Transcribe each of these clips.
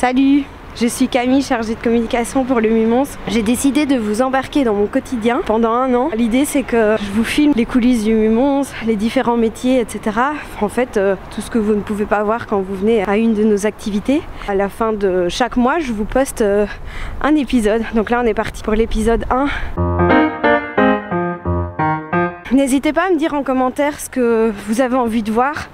Salut, je suis Camille, chargée de communication pour le Mumons. J'ai décidé de vous embarquer dans mon quotidien pendant 1 an. L'idée c'est que je vous filme les coulisses du Mumons, les différents métiers, etc. En fait, tout ce que vous ne pouvez pas voir quand vous venez à une de nos activités. À la fin de chaque mois, je vous poste un épisode. Donc là, on est parti pour l'épisode 1. N'hésitez pas à me dire en commentaire ce que vous avez envie de voir.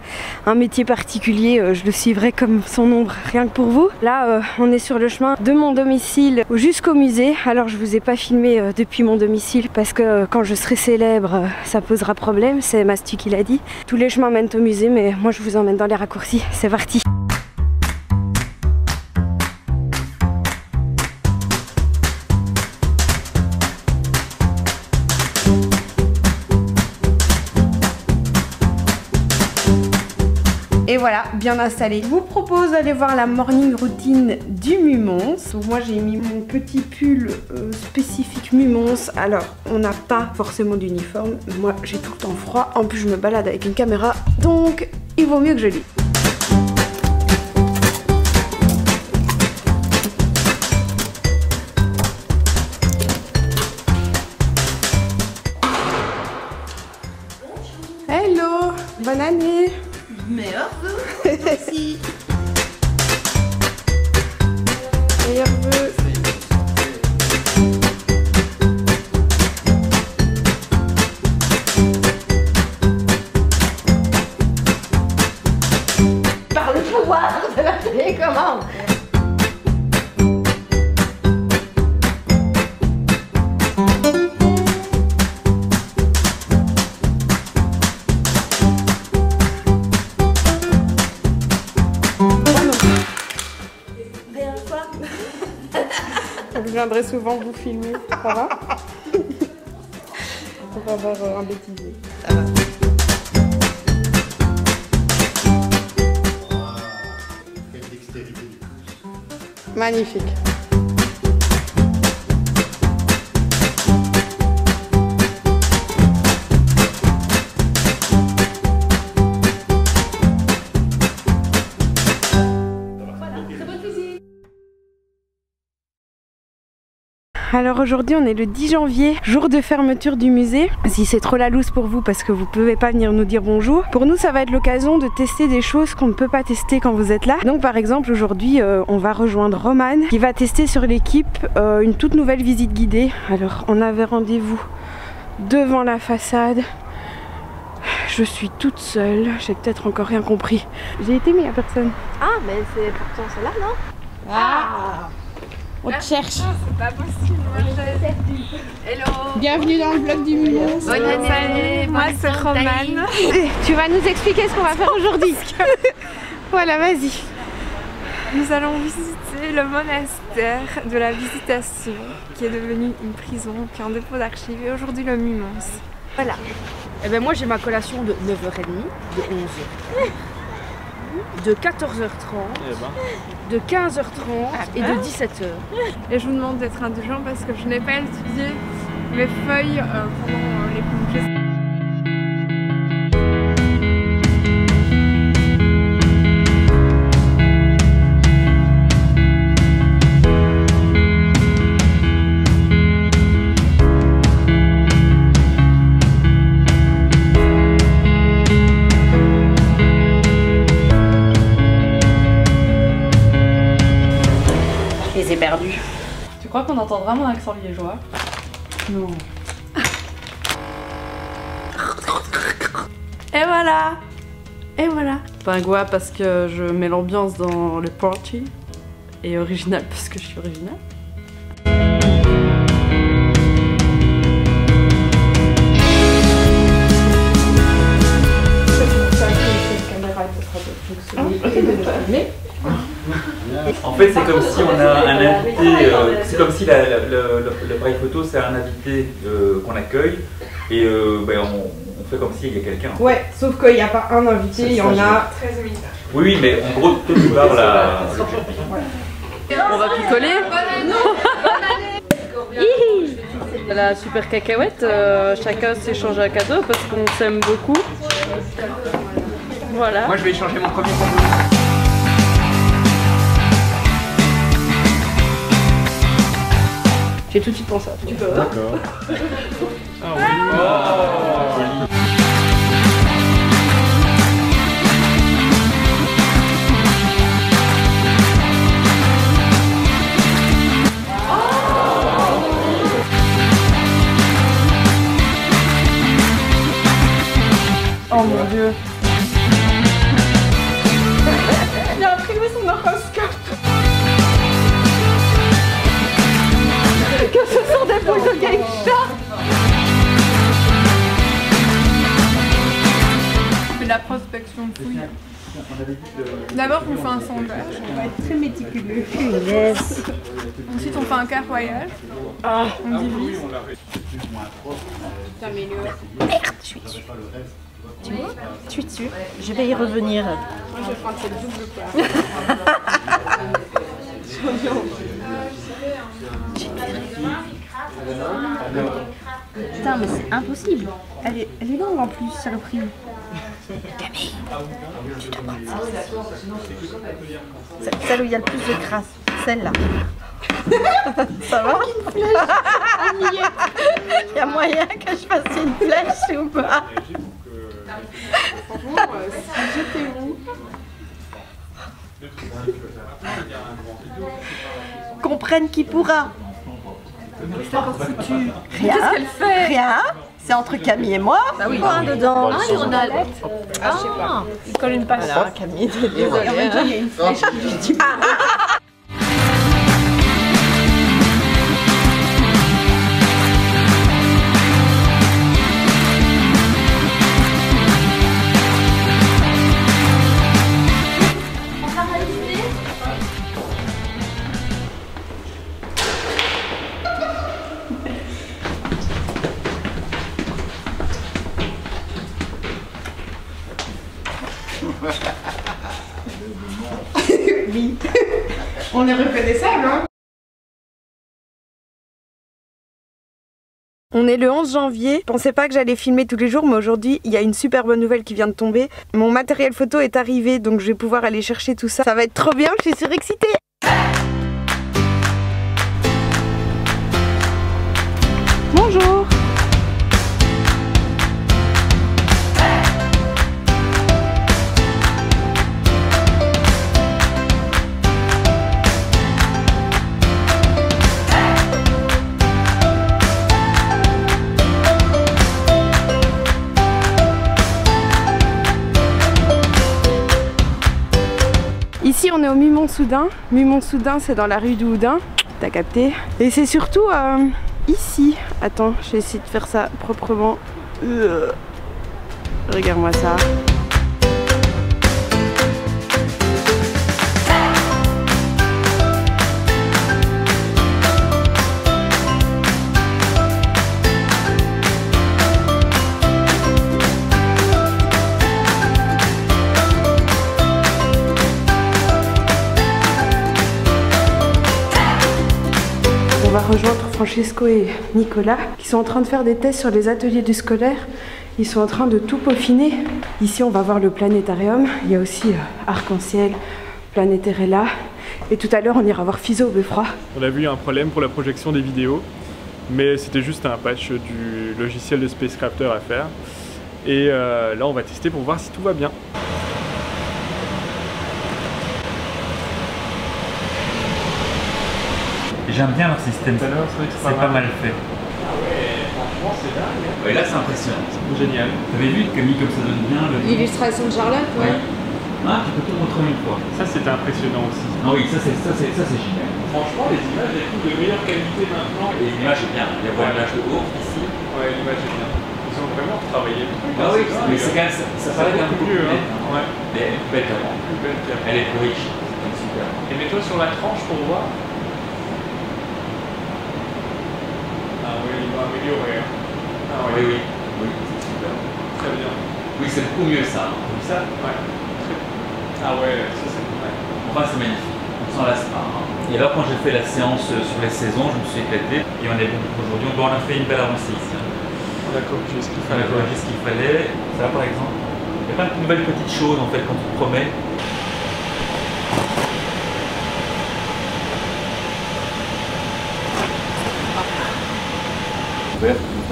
Un métier particulier, je le suivrai comme son ombre, rien que pour vous. Là, on est sur le chemin de mon domicile jusqu'au musée. Alors, je vous ai pas filmé depuis mon domicile parce que quand je serai célèbre, ça posera problème. C'est Mastu qui l'a dit. Tous les chemins mènent au musée, mais moi, je vous emmène dans les raccourcis. C'est parti! Et voilà, bien installé. Je vous propose d'aller voir la morning routine du Mumons. Donc moi j'ai mis mon petit pull spécifique Mumons. Alors on n'a pas forcément d'uniforme. Moi j'ai tout le temps froid. En plus je me balade avec une caméra. Donc il vaut mieux que je lis. Hello, bonne année. Meilleurs vœux aussi. Meilleurs vœux. Par le pouvoir de la télécommande. Je viendrai souvent vous filmer, ça va? On va avoir un bêtisier. Ça va. Magnifique. Alors aujourd'hui on est le 10 janvier, jour de fermeture du musée. Si c'est trop la loose pour vous parce que vous pouvez pas venir nous dire bonjour, pour nous ça va être l'occasion de tester des choses qu'on ne peut pas tester quand vous êtes là. Donc par exemple aujourd'hui on va rejoindre Romane qui va tester sur l'équipe une toute nouvelle visite guidée. Alors on avait rendez-vous devant la façade. Je suis toute seule, j'ai peut-être encore rien compris. J'ai été mais il n'y a personne. Ah mais c'est pourtant celle-là non? Ah, on te cherche. C'est pas possible. Hello. Bienvenue dans le vlog du Mumons. Bonne année. Moi c'est Romane. Tu vas nous expliquer ce qu'on va faire aujourd'hui. Voilà, vas-y. Nous allons visiter le monastère de la Visitation qui est devenu une prison, qui est en dépôt d'archives et aujourd'hui le Mumons. Voilà. Eh ben moi j'ai ma collation de 9h30, de 11h, de 14h30, de 15h30 et de 17h. Et je vous demande d'être indulgent parce que je n'ai pas étudié mes feuilles pendant les congés. Les ai perdus. Tu crois qu'on entend vraiment l'accent liégeois? Non. Et voilà. Et voilà. Pingouin parce que je mets l'ambiance dans le party. Et original parce que je suis originale. En fait, c'est comme si on a un invité, c'est comme si l'appareil photo c'est un invité qu'on accueille et on fait comme s'il y a quelqu'un. Ouais, sauf qu'il n'y a pas un invité, il y en a 13 000. Oui, mais en gros, tout le part la. On va picoler. La super cacahuète, chacun s'échange un cadeau parce qu'on s'aime beaucoup. Voilà. Moi je vais échanger mon premier cadeau. J'ai tout de suite pensé à toi. Tu peux. D'accord. Ah oui. Oh mon Dieu. Il a imprimé son horoscope. Que ce sont des boules de geisha. On fait de la prospection de fouilles. D'abord on fait un sondage. On va être très méticuleux. Ensuite on fait un carroyage. On divise. Merde, je suis dessus. Tu vois? Je suis dessus. Je vais y revenir. Moi je vais prendre cette double place. Putain, mais c'est impossible. Elle est longue en plus, saloperie. Camille, tu dois prendre celle où il y a le plus de crasse. Celle-là. Ça va? Il y a moyen que je fasse une flèche ou pas? Franchement, si j'étais vous. Comprenne qui pourra. Rien. Qu'est-ce qu'elle fait? Rien. C'est entre Camille et moi. Ah oui. Quoi dedans? Ah, il y en a. Ah, je sais pas. Il colle une passe. Voilà, Camille, désolée. En même temps, il y a une flèche qui lui dit pas. Oui. On est reconnaissable, hein? On est le 11 janvier, je pensais pas que j'allais filmer tous les jours, mais aujourd'hui il y a une super bonne nouvelle qui vient de tomber. Mon matériel photo est arrivé, donc je vais pouvoir aller chercher tout ça. Ça va être trop bien, je suis surexcitée. Bonjour. Ici on est au Mumont-Soudain. Mumont-Soudain c'est dans la rue du Houdin, t'as capté. Et c'est surtout ici. Attends, je vais essayer de faire ça proprement. Regarde-moi ça. On va rejoindre Francesco et Nicolas qui sont en train de faire des tests sur les ateliers du scolaire. Ils sont en train de tout peaufiner. Ici on va voir le planétarium. Il y a aussi Arc-en-Ciel, Planéterella. Et tout à l'heure on ira voir Fiso au Beffroi. On a vu un problème pour la projection des vidéos, mais c'était juste un patch du logiciel de Spacecrafter à faire. Et là on va tester pour voir si tout va bien. J'aime bien leur système, c'est pas mal fait. Ah ouais, franchement c'est dingue. Ouais, là c'est impressionnant. C'est génial. T'avais vu Camille comme ça donne bien le... L'illustration de Charlotte, ouais. Ah, tu peux tout montrer une fois. Ça c'était impressionnant aussi. Ah oui, ça c'est génial. Franchement les images elles trouvent de meilleure qualité maintenant. Et l'image est bien, il y a une image de haut ici. Ouais, l'image est bien. Ils ont vraiment travaillé. Ah oui, mais c'est quand même, ça paraît un peu beaucoup mieux. net, Hein. Ouais. Mais elle est plus belle qu'avant. Plus belle qu'avant. Elle est plus riche. C'est super. Et mets-toi sur la tranche pour voir. Ah oui, il va améliorer. Ah Oui, oui, oui, c'est super. très bien. Oui, c'est beaucoup mieux ça. Comme ça, Ouais. Ah ouais, ça c'est vrai. enfin c'est magnifique. On s'en lasse pas. Hein. Et alors quand j'ai fait la séance sur les saisons, je me suis éclaté. Et on est bon aujourd'hui. On a fait une belle avancée ici. Hein. On a corrigé ce qu'il On fallait. a corrigé ce qu'il fallait. Ça par exemple. Il y a plein de nouvelles petites choses en fait quand tu te promets.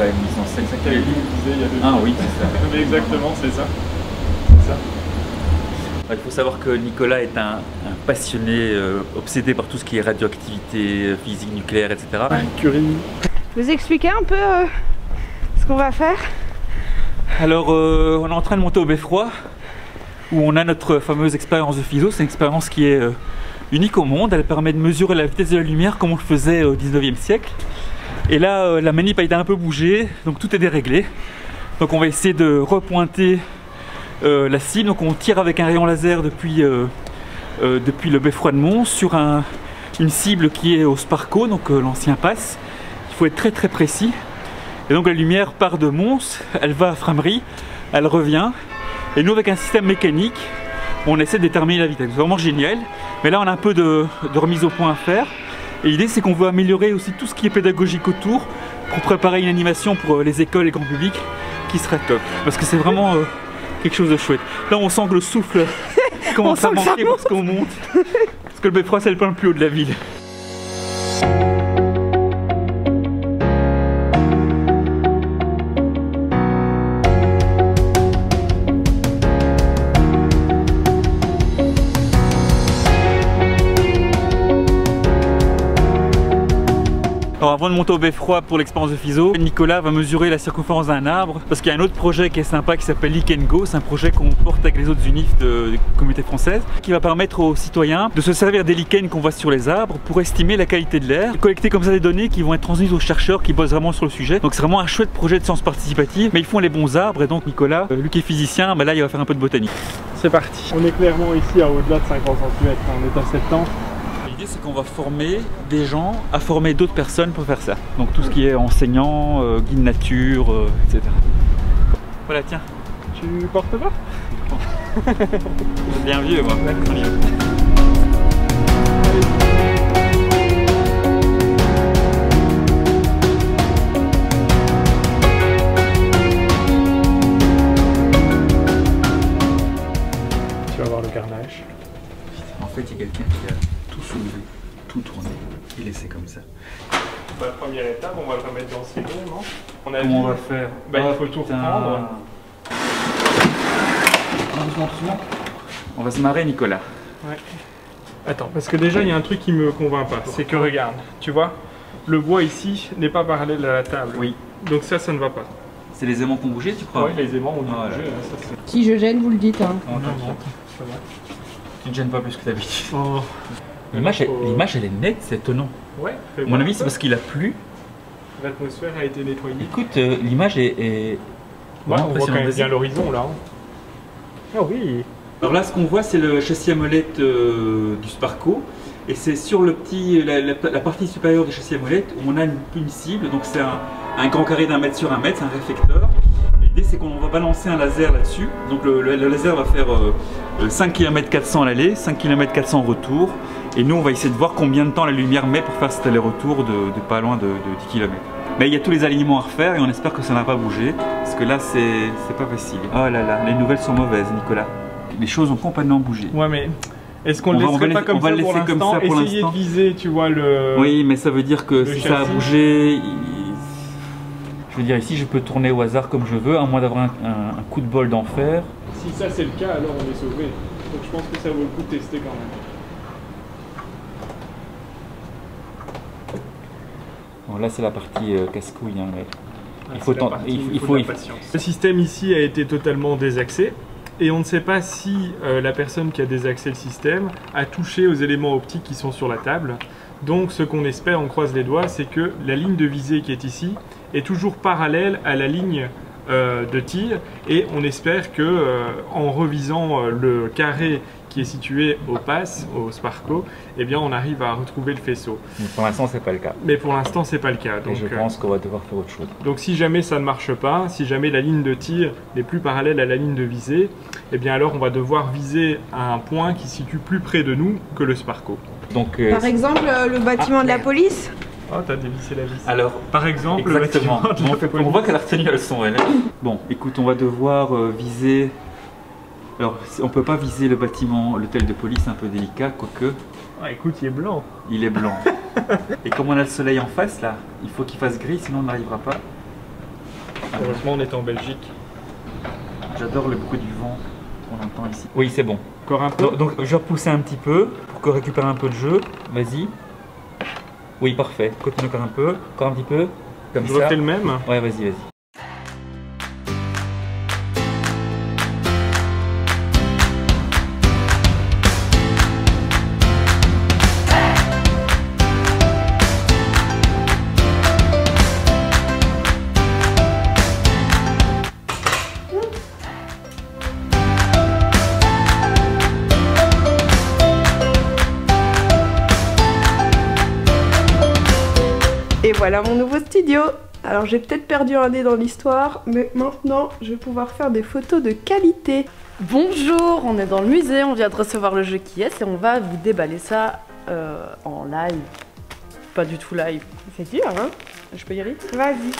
pas une mise en scène, ça qu'il avait dit. Ah oui, c'est ça. Mais exactement, c'est ça. Il faut savoir que Nicolas est un passionné, obsédé par tout ce qui est radioactivité, physique nucléaire, etc. Curie. Vous expliquez un peu ce qu'on va faire? Alors, on est en train de monter au beffroi, où on a notre fameuse expérience de FISO. C'est une expérience qui est unique au monde. Elle permet de mesurer la vitesse de la lumière comme on le faisait au 19e siècle. Et là, la manip a été un peu bougée, donc tout est déréglé. Donc on va essayer de repointer la cible. Donc on tire avec un rayon laser depuis le beffroi de Mons sur une cible qui est au Sparco, donc l'ancien pass. Il faut être très très précis. Et donc la lumière part de Mons, elle va à Frameries, elle revient. Et nous avec un système mécanique, on essaie de déterminer la vitesse. C'est vraiment génial. Mais là on a un peu de remise au point à faire. Et l'idée c'est qu'on veut améliorer aussi tout ce qui est pédagogique autour pour préparer une animation pour les écoles et le grand public qui serait top. Parce que c'est vraiment quelque chose de chouette. Là on sent que le souffle commence à manquer parce qu'on monte. Parce que le beffroi c'est le point le plus haut de la ville. Alors avant de monter au beffroi pour l'expérience de FISO, Nicolas va mesurer la circonférence d'un arbre parce qu'il y a un autre projet qui est sympa qui s'appelle Lick & Go. C'est un projet qu'on porte avec les autres UNIF de communauté française qui va permettre aux citoyens de se servir des lichens qu'on voit sur les arbres pour estimer la qualité de l'air, collecter comme ça des données qui vont être transmises aux chercheurs qui bossent vraiment sur le sujet. Donc c'est vraiment un chouette projet de sciences participatives, mais ils font les bons arbres et donc Nicolas, lui qui est physicien, là il va faire un peu de botanique. C'est parti. On est clairement ici à au-delà de 50 cm, on est à 70. L'idée c'est qu'on va former des gens à former d'autres personnes pour faire ça. Donc tout ce qui est enseignant, guide nature, etc. Voilà, tiens. Tu portes pas? C'est bien vieux moi. Tu vas voir le carnage. En fait il y a quelqu'un qui a tout soulevé, tout tourné et laissé comme ça. La première étape, on va le remettre dans ce rond, non? Comment on va faire? Il faut tout reprendre. On va se marrer, Nicolas. Ouais. Attends, parce que déjà il y a un truc qui me convainc pas, c'est que regarde, tu vois, le bois ici n'est pas parallèle à la table. Oui. Donc ça ne va pas. C'est les aimants qui ont bougé, tu crois? Oui, les aimants ont bougé. Voilà. Si je gêne, vous le dites. Hein. Non, ça va. Tu ne gênes pas plus que d'habitude. Oh. L'image elle est nette, c'est étonnant. Ouais. À mon avis c'est parce qu'il a plu. L'atmosphère a été nettoyée. Écoute, l'image est ouais, on voit quand même bien l'horizon là. Ah oui. Alors là ce qu'on voit c'est le châssis à molette du Sparco. Et c'est sur le petit, la partie supérieure du châssis à molette où on a une cible. Donc c'est un grand carré d'1 mètre sur 1 mètre, c'est un réflecteur. L'idée c'est qu'on va balancer un laser là-dessus. Donc le laser va faire 5 km 400 à l'aller, 5 km 400 au retour. Et nous on va essayer de voir combien de temps la lumière met pour faire cet aller-retour de pas loin de 10 km. Mais il y a tous les alignements à refaire et on espère que ça n'a pas bougé. Parce que là c'est pas facile. Oh là là, les nouvelles sont mauvaises Nicolas. Les choses ont complètement bougé. Ouais mais est-ce qu'on le laisserait pas comme ça pour l'instant? Essayer de viser, tu vois, le... Oui mais ça veut dire que si ça a bougé... Je veux dire ici je peux tourner au hasard comme je veux, à moins d'avoir un coup de bol d'enfer. Si ça c'est le cas alors on est sauvé. Donc je pense que ça vaut le coup de tester quand même. Bon, là c'est la partie casse-couille. Hein, mais... il faut la patience. Le système ici a été totalement désaxé. Et on ne sait pas si la personne qui a désaxé le système a touché aux éléments optiques qui sont sur la table. Donc ce qu'on espère, on croise les doigts, c'est que la ligne de visée qui est ici est toujours parallèle à la ligne de tir. Et on espère que en revisant le carré qui est situé au PASS, au Sparco, eh bien on arrive à retrouver le faisceau. Mais pour l'instant c'est pas le cas. Mais pour l'instant c'est pas le cas. Donc, et je pense qu'on va devoir faire autre chose. Donc si jamais ça ne marche pas, si jamais la ligne de tir n'est plus parallèle à la ligne de visée, eh bien alors on va devoir viser à un point qui se situe plus près de nous que le Sparco. Donc, par exemple le bâtiment de la police. Oh t'as dévissé la vis. Alors par exemple exactement. Le bâtiment de la police. On voit qu'elle a retenu la leçon elle. Bon écoute on va devoir viser... Alors, on peut pas viser le bâtiment, l'hôtel de police, un peu délicat, quoique. Ah, écoute, il est blanc. Il est blanc. Et comme on a le soleil en face, là, il faut qu'il fasse gris, sinon on n'arrivera pas. Heureusement, on est en Belgique. J'adore le bruit du vent qu'on entend ici. Oui, c'est bon. Encore un peu. Donc, je vais repousser un petit peu pour qu'on récupère un peu de jeu. Vas-y. Oui, parfait. Continue encore un peu. Encore un petit peu. Comme Je ça. refais le même. Ouais, vas-y, vas-y. Et voilà mon nouveau studio. Alors j'ai peut-être perdu un dé dans l'histoire, mais maintenant je vais pouvoir faire des photos de qualité. Bonjour, on est dans le musée, on vient de recevoir le jeu qui est et on va vous déballer ça en live. Pas du tout live. C'est dur, hein? Je peux y aller? Vas-y.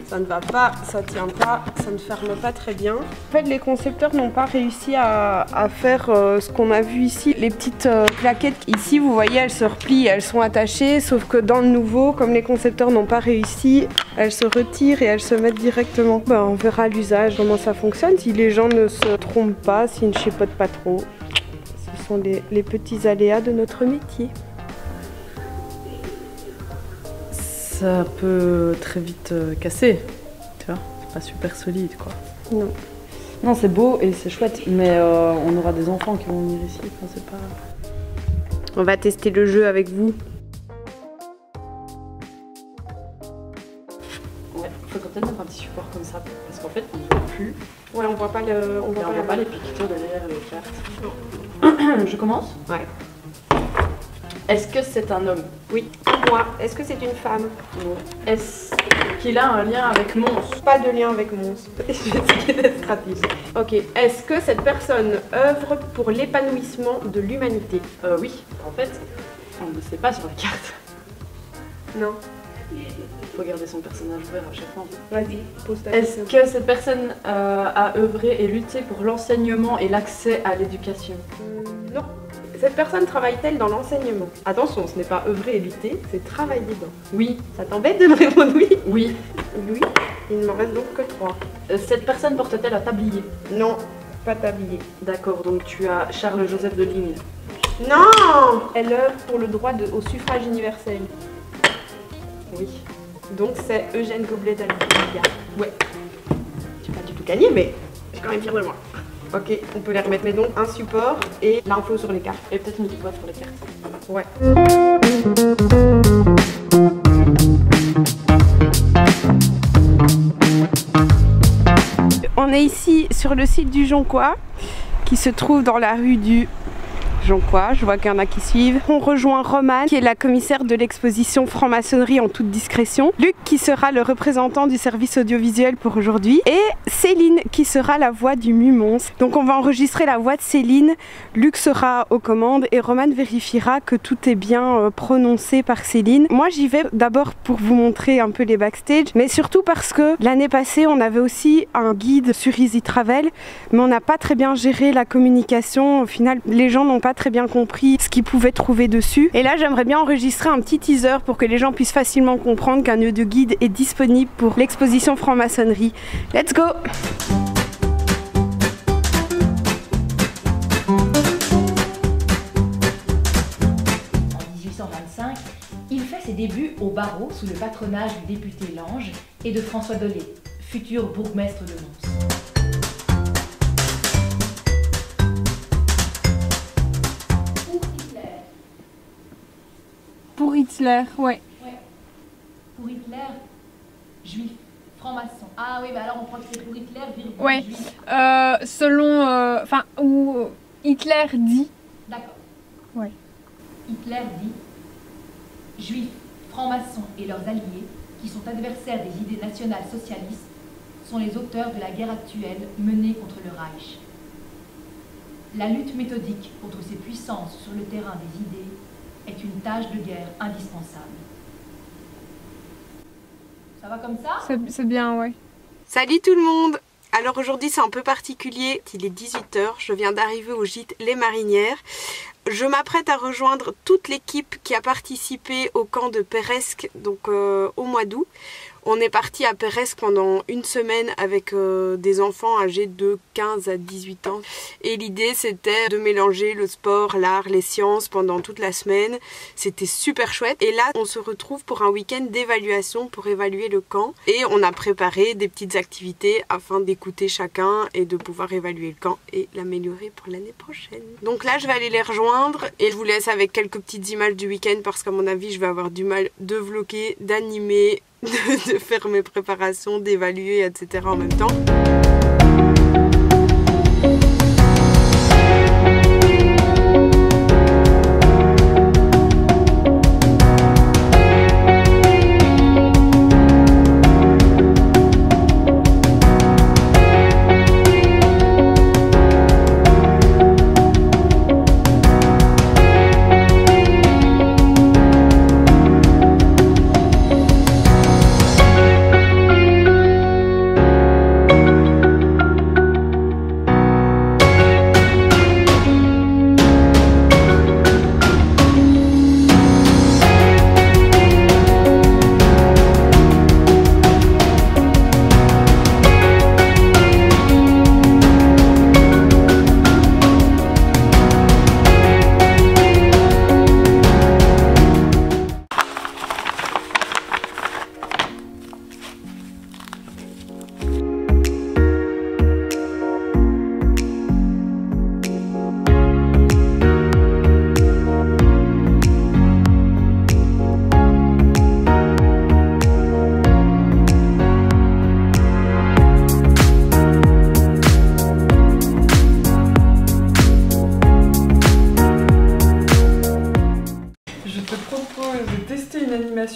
Ça ne va pas, ça tient pas, ça ne ferme pas très bien. En fait, les concepteurs n'ont pas réussi à faire ce qu'on a vu ici. Les petites plaquettes ici, vous voyez, elles se replient, elles sont attachées, sauf que dans le nouveau, comme les concepteurs n'ont pas réussi, elles se retirent et elles se mettent directement. Ben, on verra à l'usage comment ça fonctionne, si les gens ne se trompent pas, s'ils ne chipotent pas trop. Ce sont les petits aléas de notre métier. Ça peut très vite casser, tu vois, c'est pas super solide quoi. Non. Non, c'est beau et c'est chouette, mais on aura des enfants qui vont venir ici, enfin, c'est pas... On va tester le jeu avec vous. Ouais, il faut peut-être mettre un petit support comme ça, parce qu'en fait on ne voit plus. Ouais, on voit pas le... On voit pas les piquetures derrière les cartes. Je commence? Ouais. Est-ce que c'est un homme? Oui. Moi. Est-ce que c'est une femme? Non. Est-ce qu'il a un lien avec Mons? Pas de lien avec Mons. Je vais essayer d'être rapide. Ok. Est-ce que cette personne œuvre pour l'épanouissement de l'humanité? Oui. En fait, on ne sait pas sur la carte. Non. Il faut garder son personnage ouvert à chaque fois. Vas-y, pose ta Est-ce question. que cette personne a œuvré et lutté pour l'enseignement et l'accès à l'éducation? Non. Cette personne travaille-t-elle dans l'enseignement? Attention, ce n'est pas œuvrer et lutter, c'est travailler dedans. Oui. Ça t'embête de me répondre oui? Oui. Oui. Il ne m'en reste donc que 3. Cette personne porte-t-elle un tablier? Non, pas tablier. D'accord, donc tu as Charles-Joseph de Ligne. Non! Elle œuvre pour le droit au suffrage universel. Oui. Donc c'est Eugène Goblet d'Albia. Ouais. J'ai pas du tout gagné, mais je suis quand même fière de moi. Ok, on peut les remettre. Mais donc un support et l'info sur les cartes. Et peut-être une petite boîte pour les cartes. Ouais. On est ici sur le site du Jonquois, qui se trouve dans la rue du Jonquois, je vois qu'il y en a qui suivent. On rejoint Romane, qui est la commissaire de l'exposition franc-maçonnerie en toute discrétion. Luc, qui sera le représentant du service audiovisuel pour aujourd'hui. Et Céline, qui sera la voix du Mumons. Donc on va enregistrer la voix de Céline. Luc sera aux commandes et Romane vérifiera que tout est bien prononcé par Céline. Moi j'y vais d'abord pour vous montrer un peu les backstage, mais surtout parce que l'année passée on avait aussi un guide sur Easy Travel, mais on n'a pas très bien géré la communication. Au final, les gens n'ont pas très bien compris ce qu'ils pouvaient trouver dessus. Et là, j'aimerais bien enregistrer un petit teaser pour que les gens puissent facilement comprendre qu'un audio guide est disponible pour l'exposition franc-maçonnerie. Let's go! En 1825, il fait ses débuts au barreau sous le patronage du député Lange et de François Dolé, futur bourgmestre de Mons. Pour Hitler, ouais. Pour Hitler, juif, franc-maçon. Ah oui, mais alors on croit que c'est pour Hitler, virgule, Ouais. juif. Selon, où Hitler dit. D'accord. Ouais. Hitler dit juifs, francs-maçons et leurs alliés, qui sont adversaires des idées nationales socialistes, sont les auteurs de la guerre actuelle menée contre le Reich. La lutte méthodique contre ces puissances sur le terrain des idées est une tâche de guerre indispensable. Ça va comme ça? C'est bien, ouais. Salut tout le monde! Alors aujourd'hui c'est un peu particulier, il est 18 h, je viens d'arriver au gîte Les Marinières. Je m'apprête à rejoindre toute l'équipe qui a participé au camp de Peiresc, donc au mois d'août. On est parti à Peiresc pendant une semaine avec des enfants âgés de 15 à 18 ans. Et l'idée c'était de mélanger le sport, l'art, les sciences pendant toute la semaine. C'était super chouette. Et là on se retrouve pour un week-end d'évaluation pour évaluer le camp. Et on a préparé des petites activités afin d'écouter chacun et de pouvoir évaluer le camp et l'améliorer pour l'année prochaine. Donc là je vais aller les rejoindre et je vous laisse avec quelques petites images du week-end parce qu'à mon avis je vais avoir du mal de vlogger, d'animer, de faire mes préparations, d'évaluer, etc. en même temps.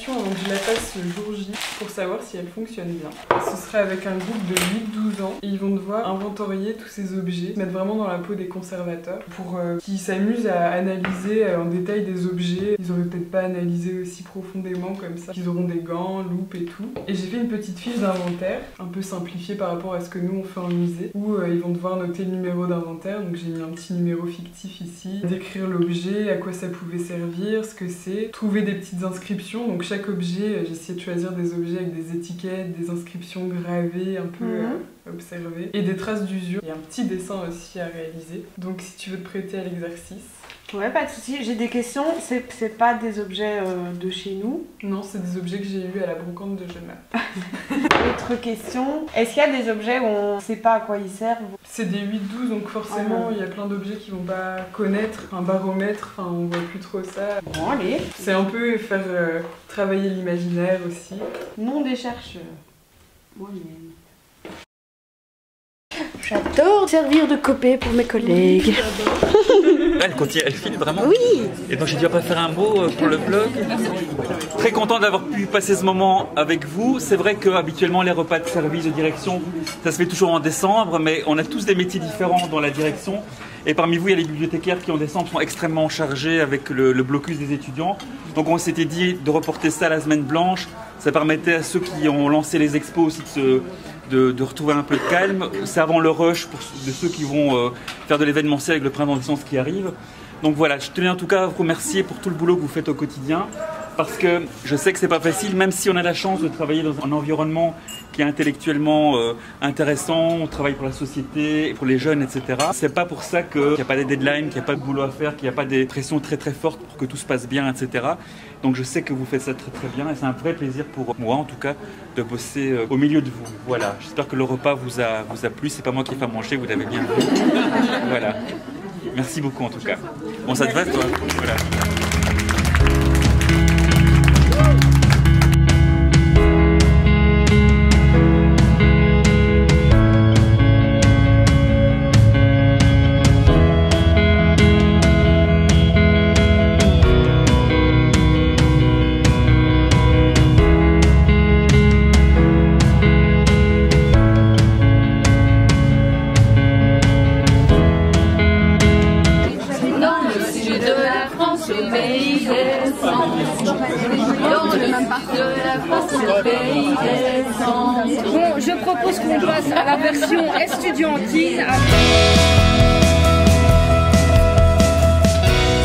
Avant que je la fasse le jour J pour savoir si elle fonctionne bien. Ce serait avec un groupe de 8-12 ans et ils vont devoir inventorier tous ces objets, se mettre vraiment dans la peau des conservateurs pour qu'ils s'amusent à analyser en détail des objets. Ils auraient peut-être pas analysé aussi profondément comme ça. Ils auront des gants, loupes et tout. Et j'ai fait une petite fiche d'inventaire, un peu simplifiée par rapport à ce que nous on fait en musée, où ils vont devoir noter le numéro d'inventaire. Donc j'ai mis un petit numéro fictif ici, décrire l'objet, à quoi ça pouvait servir, ce que c'est, trouver des petites inscriptions. Donc chaque objet, j'ai essayé de choisir des objets avec des étiquettes, des inscriptions gravées, un peu observées, et des traces d'usure. Il y a un petit dessin aussi à réaliser. Donc si tu veux te prêter à l'exercice. Ouais, pas de soucis. J'ai des questions. C'est pas des objets de chez nous? Non, c'est des objets que j'ai eus à la brocante de Genève. Autre question. Est-ce qu'il y a des objets où on sait pas à quoi ils servent? C'est des 8-12, donc forcément, il y a plein d'objets qu'ils vont pas connaître. Un baromètre, enfin, on voit plus trop ça. Bon, allez. C'est un peu faire travailler l'imaginaire aussi. Nom des chercheurs. Moi-même. J'adore servir de copée pour mes collègues. Elle file vraiment. Oui. Et donc j'ai dû après faire un mot pour le vlog. Très content d'avoir pu passer ce moment avec vous. C'est vrai que habituellement les repas de service de direction, ça se fait toujours en décembre, mais on a tous des métiers différents dans la direction. Et parmi vous, il y a les bibliothécaires qui en décembre sont extrêmement chargés avec le blocus des étudiants. Donc on s'était dit de reporter ça à la semaine blanche. Ça permettait à ceux qui ont lancé les expos aussi de retrouver un peu de calme. C'est avant le rush de ceux qui vont faire de l'événementiel avec le printemps des sciences qui arrive. Donc voilà, je tenais en tout cas à vous remercier pour tout le boulot que vous faites au quotidien. Parce que je sais que c'est pas facile, même si on a la chance de travailler dans un environnement qui est intellectuellement intéressant, on travaille pour la société, pour les jeunes, etc. C'est pas pour ça qu'il n'y a pas des deadlines, qu'il n'y a pas de boulot à faire, qu'il n'y a pas des pressions très très fortes pour que tout se passe bien, etc. Donc je sais que vous faites ça très très bien et c'est un vrai plaisir pour moi en tout cas de bosser au milieu de vous. Voilà, j'espère que le repas vous a plu, c'est pas moi qui ai fait manger, vous l'avez bien vu. Voilà, merci beaucoup en tout cas. Bon, ça te va toi? Voilà. Dans le sud de la France, Bon, je propose qu'on passe à la version estudiantine.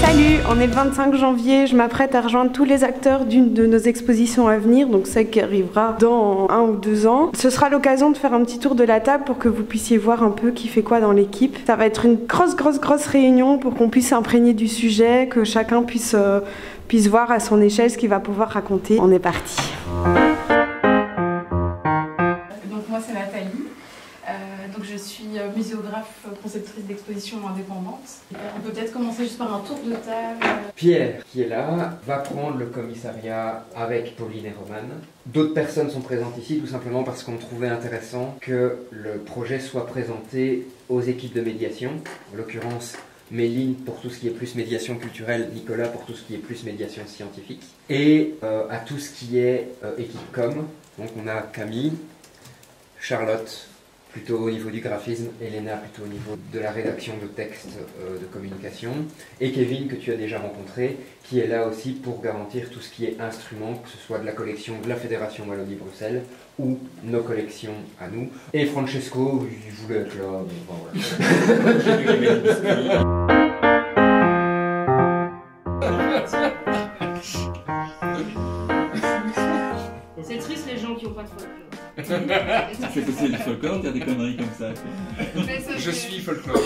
Salut, on est le 25 janvier, je m'apprête à rejoindre tous les acteurs d'une de nos expositions à venir, donc celle qui arrivera dans 1 ou 2 ans. Ce sera l'occasion de faire un petit tour de la table pour que vous puissiez voir un peu qui fait quoi dans l'équipe. Ça va être une grosse réunion pour qu'on puisse s'imprégner du sujet, que chacun puisse voir à son échelle ce qu'il va pouvoir raconter. On est parti. Donc moi c'est Nathalie. Donc je suis muséographe, conceptrice d'expositions indépendantes. On peut peut-être commencer juste par un tour de table. Pierre, qui est là, va prendre le commissariat avec Pauline et Romane. D'autres personnes sont présentes ici tout simplement parce qu'on trouvait intéressant que le projet soit présenté aux équipes de médiation, en l'occurrence Méline pour tout ce qui est plus médiation culturelle, Nicolas pour tout ce qui est plus médiation scientifique, et à tout ce qui est équipe com. Donc on a Camille, Charlotte, plutôt au niveau du graphisme, Elena plutôt au niveau de la rédaction de textes de communication, et Kevin que tu as déjà rencontré, qui est là aussi pour garantir tout ce qui est instruments, que ce soit de la collection de la Fédération Wallonie-Bruxelles ou nos collections à nous. Et Francesco, il voulait être là, bon, voilà. C'est triste les gens qui n'ont pas de folklore. C'est possible du folklore, il y a des conneries comme ça. Je suis folklore.